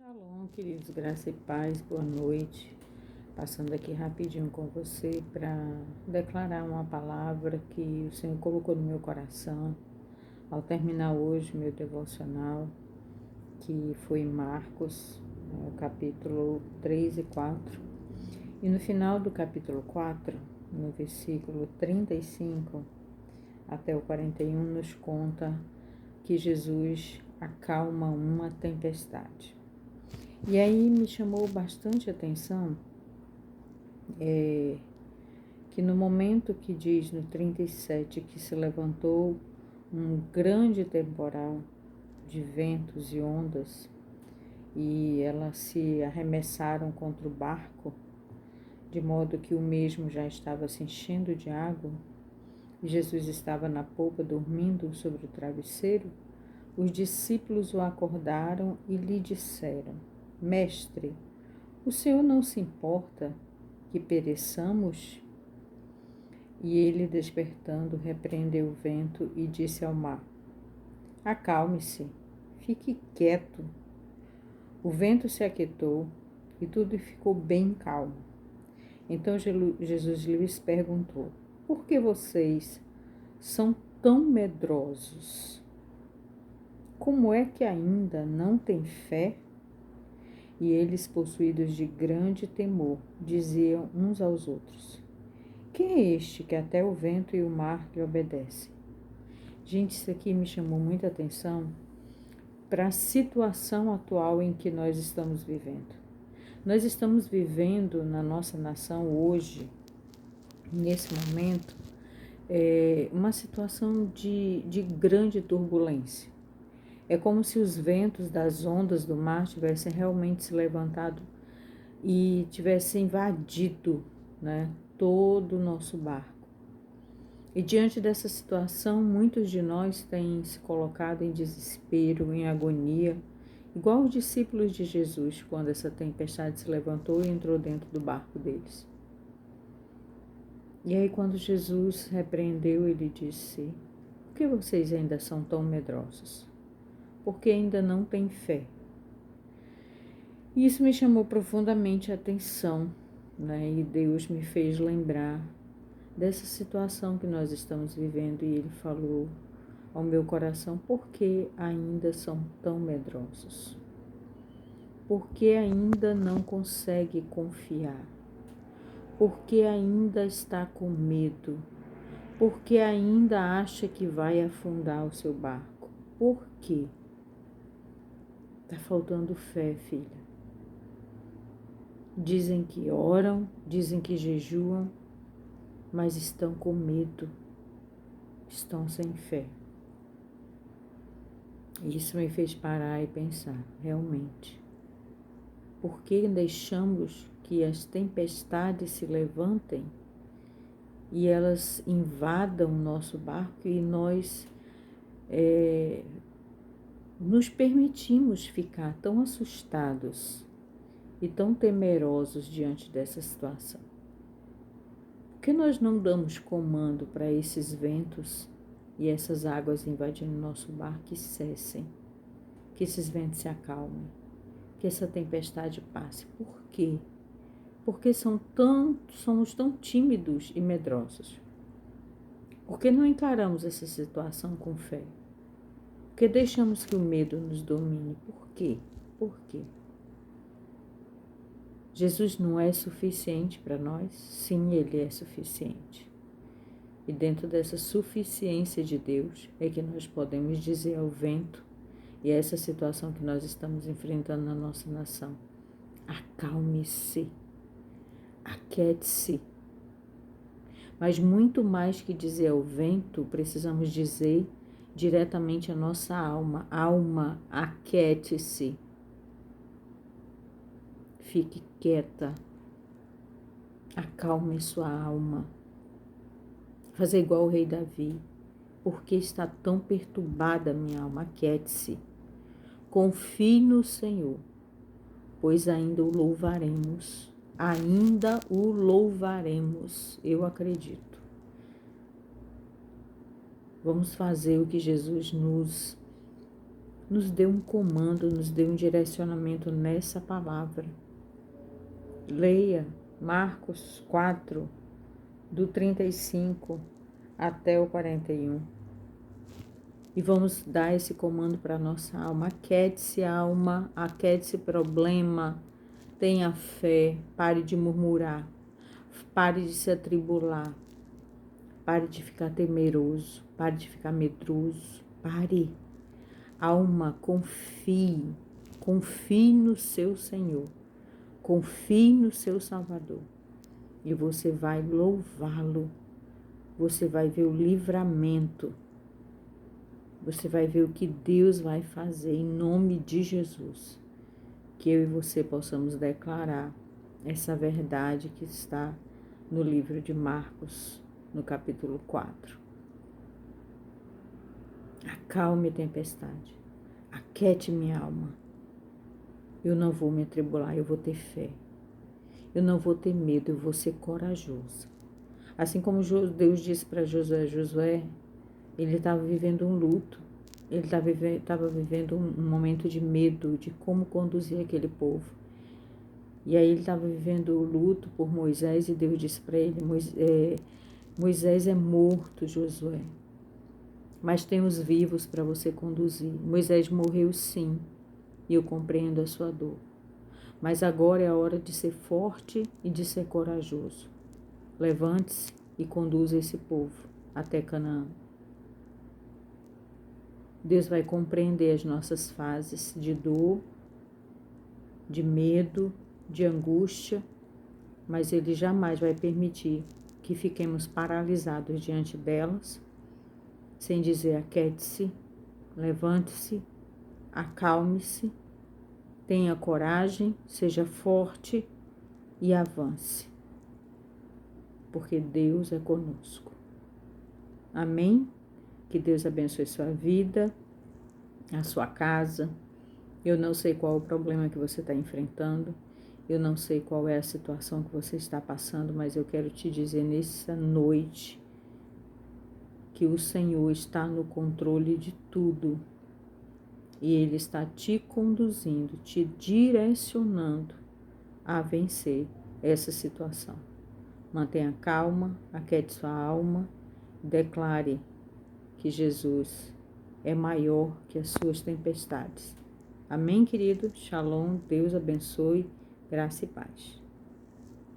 Shalom, queridos, graça e paz, boa noite. Passando aqui rapidinho com você para declarar uma palavra que o Senhor colocou no meu coração ao terminar hoje meu devocional, que foi em Marcos, capítulo 3 e 4. E no final do capítulo 4, no versículo 35 até o 41, nos conta que Jesus acalma uma tempestade. E aí me chamou bastante atenção que no momento que diz no 37 que se levantou um grande temporal de ventos e ondas e elas se arremessaram contra o barco, de modo que o mesmo já estava se enchendo de água, e Jesus estava na polpa dormindo sobre o travesseiro, os discípulos o acordaram e lhe disseram: Mestre, o Senhor não se importa que pereçamos? E ele, despertando, repreendeu o vento e disse ao mar: Acalme-se, fique quieto. O vento se aquietou e tudo ficou bem calmo. Então Jesus lhes perguntou: Por que vocês são tão medrosos? Como é que ainda não têm fé? E eles, possuídos de grande temor, diziam uns aos outros: Quem é este que até o vento e o mar lhe obedecem? Gente, isso aqui me chamou muita atenção para a situação atual em que nós estamos vivendo. Nós estamos vivendo na nossa nação hoje, nesse momento, uma situação de grande turbulência. É como se os ventos das ondas do mar tivessem realmente se levantado e tivessem invadido, né, todo o nosso barco. E diante dessa situação, muitos de nós têm se colocado em desespero, em agonia, igual os discípulos de Jesus, quando essa tempestade se levantou e entrou dentro do barco deles. E aí, quando Jesus repreendeu, ele disse: Por que vocês ainda são tão medrosos? Porque ainda não têm fé. E isso me chamou profundamente a atenção, né? E Deus me fez lembrar dessa situação que nós estamos vivendo, e Ele falou ao meu coração: por que ainda são tão medrosos? Por que ainda não consegue confiar? Por que ainda está com medo? Por que ainda acha que vai afundar o seu barco? Por quê? Está faltando fé, filha. Dizem que oram, dizem que jejuam, mas estão com medo, estão sem fé. Isso me fez parar e pensar, realmente. Por que deixamos que as tempestades se levantem e elas invadam o nosso barco e nós nos permitimos ficar tão assustados e tão temerosos diante dessa situação? Por que nós não damos comando para esses ventos e essas águas invadindo nosso barco que cessem, que esses ventos se acalmem, que essa tempestade passe? Por quê? Porque somos tão tímidos e medrosos? Por que não encaramos essa situação com fé? Por que deixamos que o medo nos domine? Por quê? Por quê? Jesus não é suficiente para nós? Sim, Ele é suficiente. E dentro dessa suficiência de Deus é que nós podemos dizer ao vento e a essa situação que nós estamos enfrentando na nossa nação: acalme-se, aquiete-se. Mas muito mais que dizer ao vento, precisamos dizer diretamente à nossa alma: alma, aquiete-se. Fique quieta, acalme sua alma. Fazer igual o rei Davi: por que está tão perturbada minha alma? Aquiete-se. Confie no Senhor, pois ainda o louvaremos. Ainda o louvaremos, eu acredito. Vamos fazer o que Jesus nos nos dê um comando, nos dê um direcionamento nessa palavra. Leia Marcos 4, do 35 até o 41. E vamos dar esse comando para a nossa alma. Alma, aquiete-se problema, tenha fé, pare de murmurar, pare de se atribular, pare de ficar temeroso, pare de ficar medroso, pare. Alma, confie no seu Senhor, confie no seu Salvador e você vai louvá-lo, você vai ver o livramento, você vai ver o que Deus vai fazer em nome de Jesus. Que eu e você possamos declarar essa verdade que está no livro de Marcos, no capítulo 4. Acalme a tempestade, aquiete minha alma. Eu não vou me atribular, eu vou ter fé. Eu não vou ter medo, eu vou ser corajoso. Assim como Deus disse para Josué, ele estava vivendo um luto, ele estava vivendo um momento de medo, de como conduzir aquele povo. E aí ele estava vivendo o luto por Moisés e Deus disse para ele, Moisés é morto, Josué, mas tem os vivos para você conduzir. Moisés morreu sim, e eu compreendo a sua dor. Mas agora é a hora de ser forte e de ser corajoso. Levante-se e conduza esse povo até Canaã. Deus vai compreender as nossas fases de dor, de medo, de angústia, mas Ele jamais vai permitir que fiquemos paralisados diante delas, sem dizer aquiete-se, levante-se, acalme-se, tenha coragem, seja forte e avance, porque Deus é conosco. Amém? Que Deus abençoe sua vida, a sua casa. Eu não sei qual é o problema que você está enfrentando, eu não sei qual é a situação que você está passando, mas eu quero te dizer nessa noite que o Senhor está no controle de tudo e Ele está te conduzindo, te direcionando a vencer essa situação. Mantenha calma, aquiete sua alma, declare que Jesus é maior que as suas tempestades. Amém, querido? Shalom, Deus abençoe, graça e paz.